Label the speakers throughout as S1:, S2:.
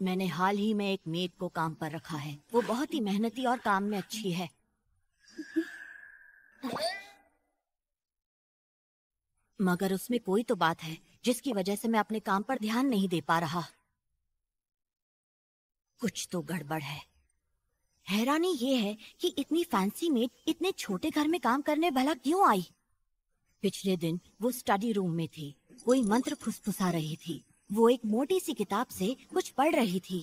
S1: मैंने हाल ही में एक मेड को काम पर रखा है। वो बहुत ही मेहनती और काम में अच्छी है। मगर उसमें कोई तो बात है जिसकी वजह से मैं अपने काम पर ध्यान नहीं दे पा रहा। कुछ तो गड़बड़ है। हैरानी ये है कि इतनी फैंसी मेड इतने छोटे घर में काम करने भला क्यों आई। पिछले दिन वो स्टडी रूम में थी, कोई मंत्र फुसफुसा रही थी। वो एक मोटी सी किताब से कुछ पढ़ रही थी।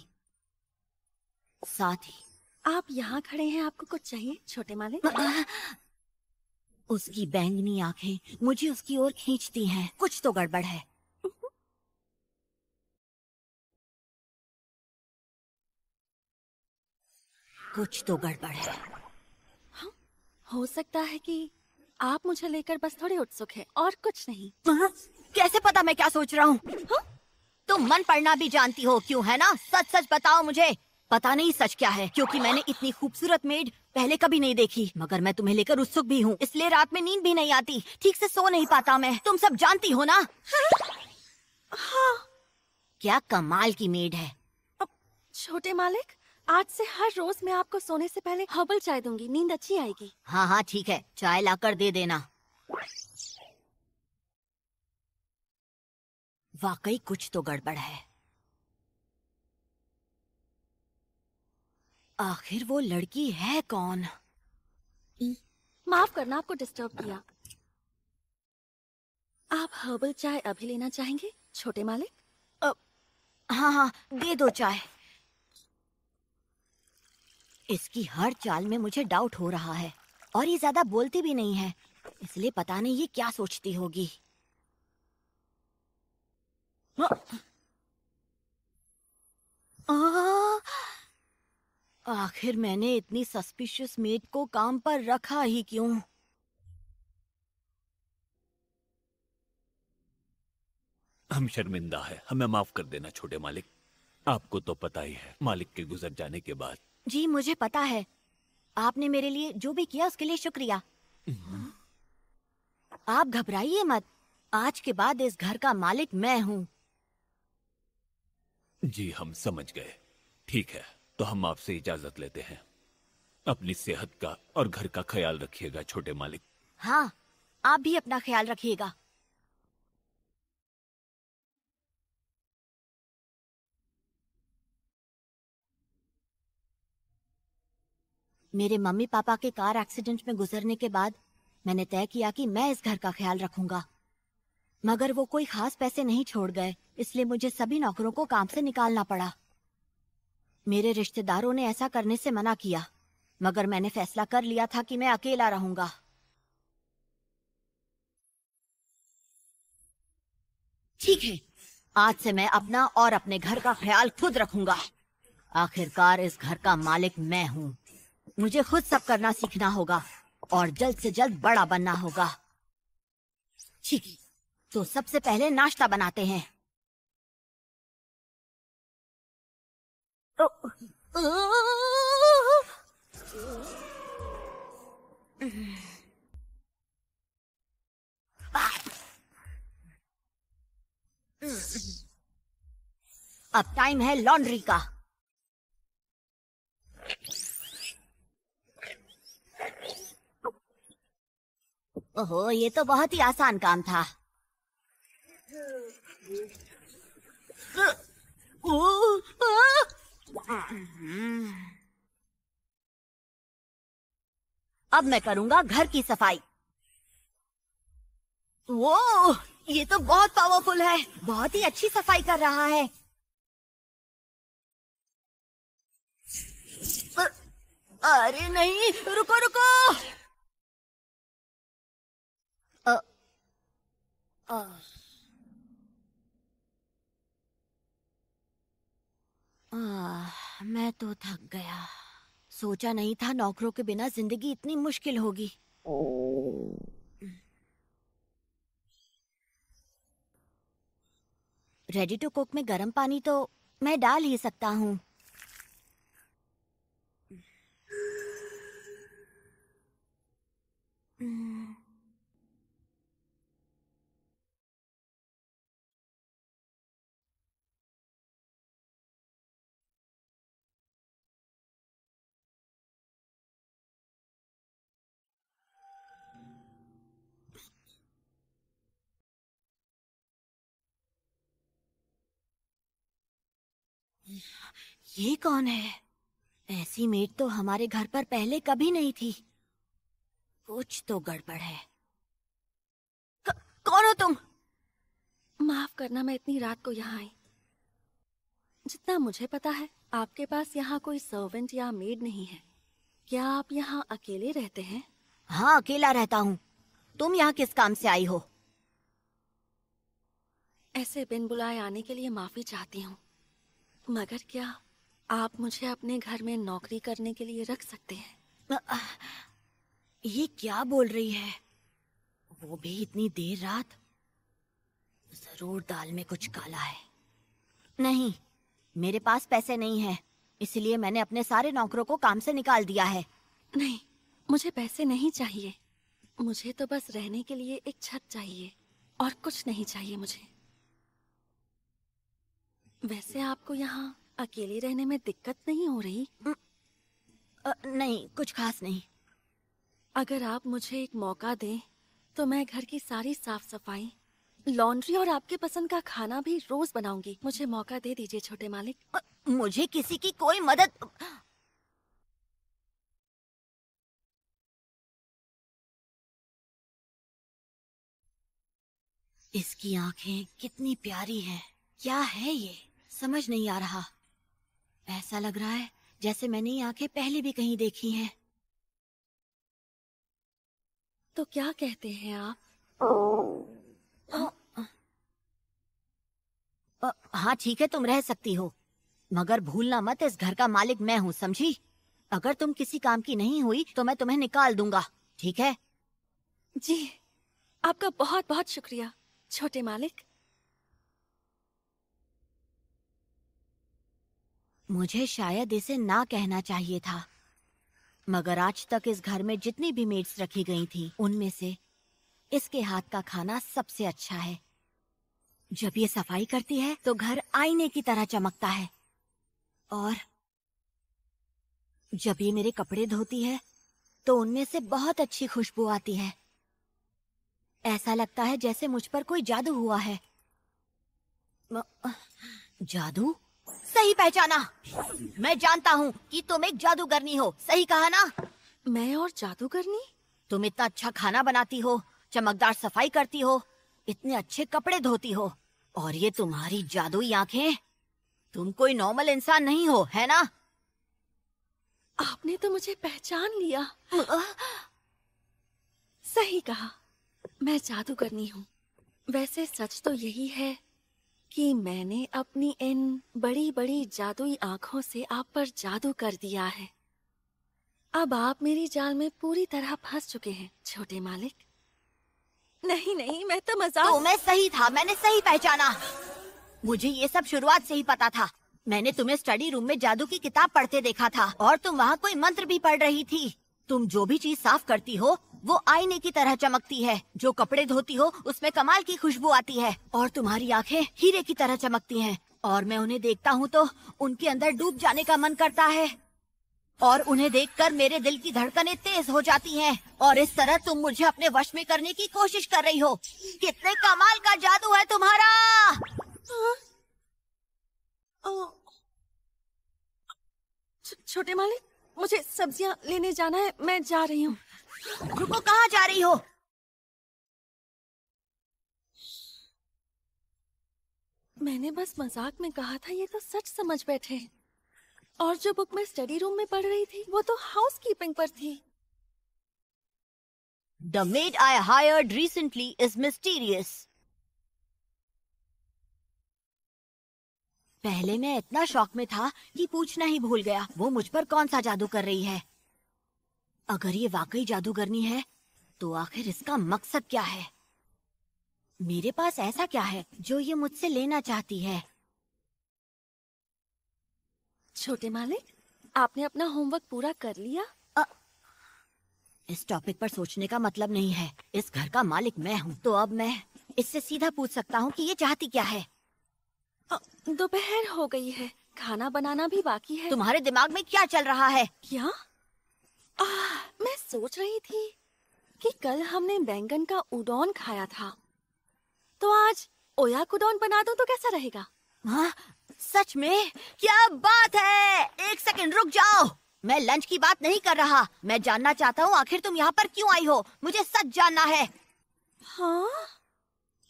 S1: साथ ही
S2: आप यहाँ खड़े हैं, आपको कुछ चाहिए छोटे मालिक?
S1: उसकी बैंगनी आंखें मुझे उसकी ओर खींचती हैं। कुछ तो गड़बड़ है। कुछ तो गड़बड़ है।
S2: हाँ, हो सकता है कि आप मुझे लेकर बस थोड़े उत्सुक हैं और कुछ नहीं।
S1: कैसे पता मैं क्या सोच रहा हूँ? तुम मन पढ़ना भी जानती हो क्यों, है ना? सच सच बताओ मुझे। पता नहीं सच क्या है, क्योंकि मैंने इतनी खूबसूरत मेड पहले कभी नहीं देखी। मगर मैं तुम्हें लेकर उत्सुक भी हूँ, इसलिए रात में नींद भी नहीं आती, ठीक से सो नहीं पाता मैं। तुम सब जानती हो ना?
S2: हाँ।
S1: क्या कमाल की मेड है।
S2: छोटे मालिक, आज से हर रोज मैं आपको सोने से पहले हर्बल चाय दूंगी, नींद अच्छी आएगी।
S1: हाँ हाँ ठीक है, चाय लाकर दे देना। वाकई कुछ तो गड़बड़ है। आखिर वो लड़की है कौन?
S2: माफ करना आपको डिस्टर्ब किया। आप हर्बल चाय अभी लेना चाहेंगे छोटे मालिक?
S1: हाँ हाँ दे दो चाय। इसकी हर चाल में मुझे डाउट हो रहा है, और ये ज्यादा बोलती भी नहीं है, इसलिए पता नहीं ये क्या सोचती होगी। आखिर मैंने इतनी सस्पिशियस मेड को काम पर रखा ही क्यों?
S3: हम शर्मिंदा है, हमें माफ कर देना छोटे मालिक। आपको तो पता ही है, मालिक के गुजर जाने के बाद।
S1: जी मुझे पता है, आपने मेरे लिए जो भी किया उसके लिए शुक्रिया। आप घबराइए मत, आज के बाद इस घर का मालिक मैं हूँ।
S3: जी हम समझ गए। ठीक है, तो हम आपसे इजाजत लेते हैं। अपनी सेहत का और घर का ख्याल रखिएगा छोटे मालिक।
S1: हाँ, आप भी अपना ख्याल रखिएगा। मेरे मम्मी पापा के कार एक्सीडेंट में गुजरने के बाद मैंने तय किया कि मैं इस घर का ख्याल रखूंगा। मगर वो कोई खास पैसे नहीं छोड़ गए, इसलिए मुझे सभी नौकरों को काम से निकालना पड़ा। मेरे रिश्तेदारों ने ऐसा करने से मना किया, मगर मैंने फैसला कर लिया था कि मैं अकेला रहूंगा। ठीक है, आज से मैं अपना और अपने घर का ख्याल खुद रखूंगा। आखिरकार इस घर का मालिक मैं हूँ। मुझे खुद सब करना सीखना होगा और जल्द से जल्द बड़ा बनना होगा। ठीक है, तो सबसे पहले नाश्ता बनाते हैं। अब टाइम है लॉन्ड्री का। ओहो, ये तो बहुत ही आसान काम था। अब मैं करूंगा घर की सफाई। वो ये तो बहुत पावरफुल है, बहुत ही अच्छी सफाई कर रहा है। अरे नहीं, रुको रुको। अ, अ, मैं तो थक गया। सोचा नहीं था नौकरों के बिना जिंदगी इतनी मुश्किल होगी। रेडी टू कुक में गर्म पानी तो मैं डाल ही सकता हूँ। ये कौन है? ऐसी मेड तो हमारे घर पर पहले कभी नहीं थी। कुछ तो गड़बड़ है। कौन हो तुम?
S2: माफ करना, मैं इतनी रात को यहाँ आई। जितना मुझे पता है आपके पास यहाँ कोई सर्वेंट या मेड नहीं है। क्या आप यहाँ अकेले रहते हैं?
S1: हाँ, अकेला रहता हूँ। तुम यहाँ किस काम से आई हो?
S2: ऐसे बिन बुलाए आने के लिए माफी चाहती हूँ, मगर क्या आप मुझे अपने घर में नौकरी करने के लिए रख सकते हैं?
S1: ये क्या बोल रही है? वो भी इतनी देर रात? जरूर दाल में कुछ काला है। नहीं, मेरे पास पैसे नहीं है, इसलिए मैंने अपने सारे नौकरों को काम से निकाल दिया है।
S2: नहीं, मुझे पैसे नहीं चाहिए। मुझे तो बस रहने के लिए एक छत चाहिए और कुछ नहीं चाहिए मुझे। वैसे आपको यहाँ अकेले रहने में दिक्कत नहीं हो रही?
S1: नहीं, कुछ खास नहीं।
S2: अगर आप मुझे एक मौका दें तो मैं घर की सारी साफ सफाई, लॉन्ड्री और आपके पसंद का खाना भी रोज बनाऊंगी। मुझे मौका दे दीजिए छोटे मालिक।
S1: मुझे किसी की कोई मदद। इसकी आंखें कितनी प्यारी हैं। क्या है ये? समझ नहीं आ रहा। ऐसा लग रहा है जैसे मैंने ये आंखें पहले भी कहीं देखी हैं।
S2: तो क्या कहते हैं आप?
S1: हाँ ठीक है, तुम रह सकती हो, मगर भूलना मत इस घर का मालिक मैं हूँ, समझी? अगर तुम किसी काम की नहीं हुई तो मैं तुम्हें निकाल दूंगा, ठीक है?
S2: जी, आपका बहुत बहुत शुक्रिया छोटे मालिक।
S1: मुझे शायद इसे ना कहना चाहिए था, मगर आज तक इस घर में जितनी भी मेड्स रखी गई थी उनमें से इसके हाथ का खाना सबसे अच्छा है। जब ये सफाई करती है तो घर आईने की तरह चमकता है, और जब ये मेरे कपड़े धोती है तो उनमें से बहुत अच्छी खुशबू आती है। ऐसा लगता है जैसे मुझ पर कोई जादू हुआ है। जादू? सही पहचाना। मैं जानता हूँ कि तुम एक जादूगरनी हो, सही कहा ना?
S2: मैं और जादूगरनी?
S1: तुम इतना अच्छा खाना बनाती हो, चमकदार सफाई करती हो, इतने अच्छे कपड़े धोती हो, और ये तुम्हारी जादुई आंखें। तुम कोई नॉर्मल इंसान नहीं हो, है ना?
S2: आपने तो मुझे पहचान लिया। सही कहा, मैं जादूगरनी हूँ। वैसे सच तो यही है कि मैंने अपनी इन बड़ी बड़ी जादुई आंखों से आप पर जादू कर दिया है। अब आप मेरी जाल में पूरी तरह फंस चुके हैं छोटे मालिक। नहीं नहीं, मैं तो मजाक।
S1: तो मैं सही था, मैंने सही पहचाना। मुझे ये सब शुरुआत से ही पता था। मैंने तुम्हें स्टडी रूम में जादू की किताब पढ़ते देखा था, और तुम वहाँ कोई मंत्र भी पढ़ रही थी। तुम जो भी चीज साफ करती हो वो आईने की तरह चमकती है, जो कपड़े धोती हो उसमें कमाल की खुशबू आती है, और तुम्हारी आंखें हीरे की तरह चमकती हैं, और मैं उन्हें देखता हूँ तो उनके अंदर डूब जाने का मन करता है, और उन्हें देखकर मेरे दिल की धड़कनें तेज हो जाती हैं, और इस तरह तुम मुझे अपने वश में करने की कोशिश कर रही हो। कितने कमाल का जादू है तुम्हारा!
S2: छोटे मालिक, मुझे सब्जियां लेने जाना है, मैं जा रही हूँ।
S1: रुको, कहाँ जा रही हो?
S2: मैंने बस मजाक में कहा था, ये तो सच समझ बैठे। और जो बुक मैं स्टडी रूम में पढ़ रही थी वो तो हाउसकीपिंग पर थी।
S1: The maid I hired recently is mysterious. पहले मैं इतना शौक में था कि पूछना ही भूल गया वो मुझ पर कौन सा जादू कर रही है। अगर ये वाकई जादूगरनी है तो आखिर इसका मकसद क्या है? मेरे पास ऐसा क्या है जो ये मुझसे लेना चाहती है?
S2: छोटे मालिक, आपने अपना होमवर्क पूरा कर लिया?
S1: इस टॉपिक पर सोचने का मतलब नहीं है। इस घर का मालिक मैं हूँ, तो अब मैं इससे सीधा पूछ सकता हूँ कि ये चाहती क्या है।
S2: दोपहर हो गई है, खाना बनाना भी बाकी है।
S1: तुम्हारे दिमाग में क्या चल रहा है?
S2: क्या? मैं सोच रही थी कि कल हमने बैंगन का उडोन खाया था, तो आज ओयाकुडोन बना दूं तो कैसा रहेगा?
S1: हाँ, सच में? क्या बात है! एक सेकंड रुक जाओ, मैं लंच की बात नहीं कर रहा। मैं जानना चाहता हूँ आखिर तुम यहाँ पर क्यों आई हो। मुझे सच जानना है।
S2: हाँ?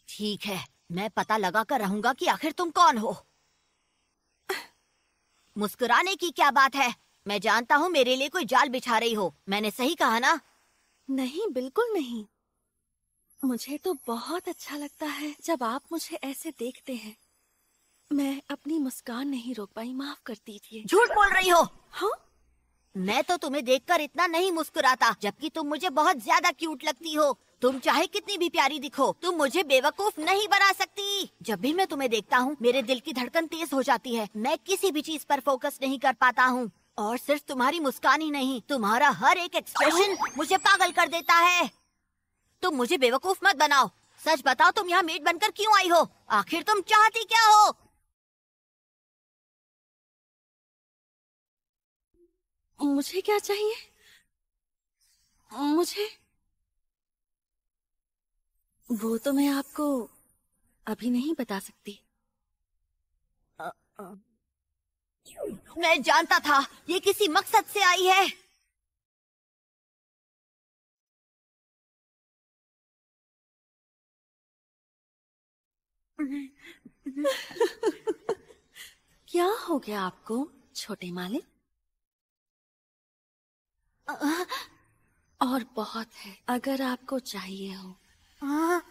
S1: ठीक है, मैं पता लगा कर रहूंगा कि आखिर तुम कौन हो। मुस्कुराने की क्या बात है? मैं जानता हूँ मेरे लिए कोई जाल बिछा रही हो। मैंने सही कहा ना?
S2: नहीं, बिल्कुल नहीं। मुझे तो बहुत अच्छा लगता है जब आप मुझे ऐसे देखते हैं। मैं अपनी मुस्कान नहीं रोक पाई, माफ कर दीजिए।
S1: झूठ बोल रही हो।
S2: हाँ?
S1: मैं तो तुम्हें देखकर इतना नहीं मुस्कुराता, जबकि तुम मुझे बहुत ज्यादा क्यूट लगती हो। तुम चाहे कितनी भी प्यारी दिखो, तुम मुझे बेवकूफ नहीं बना सकती। जब भी मैं तुम्हें देखता हूँ मेरे दिल की धड़कन तेज हो जाती है। मैं किसी भी चीज पर फोकस नहीं कर पाता हूँ। और सिर्फ तुम्हारी मुस्कान ही नहीं, तुम्हारा हर एक एक्सप्रेशन मुझे पागल कर देता है। तुम मुझे बेवकूफ मत बनाओ। सच बताओ, तुम यहाँ मेड बनकर क्यों आई हो? आखिर तुम चाहती क्या हो?
S2: मुझे क्या चाहिए? मुझे वो तो मैं आपको अभी नहीं बता सकती।
S1: मैं जानता था ये किसी मकसद से आई है।
S2: क्या हो गया आपको, छोटे मालिक? और बहुत है, अगर आपको चाहिए हो।
S1: हाँ।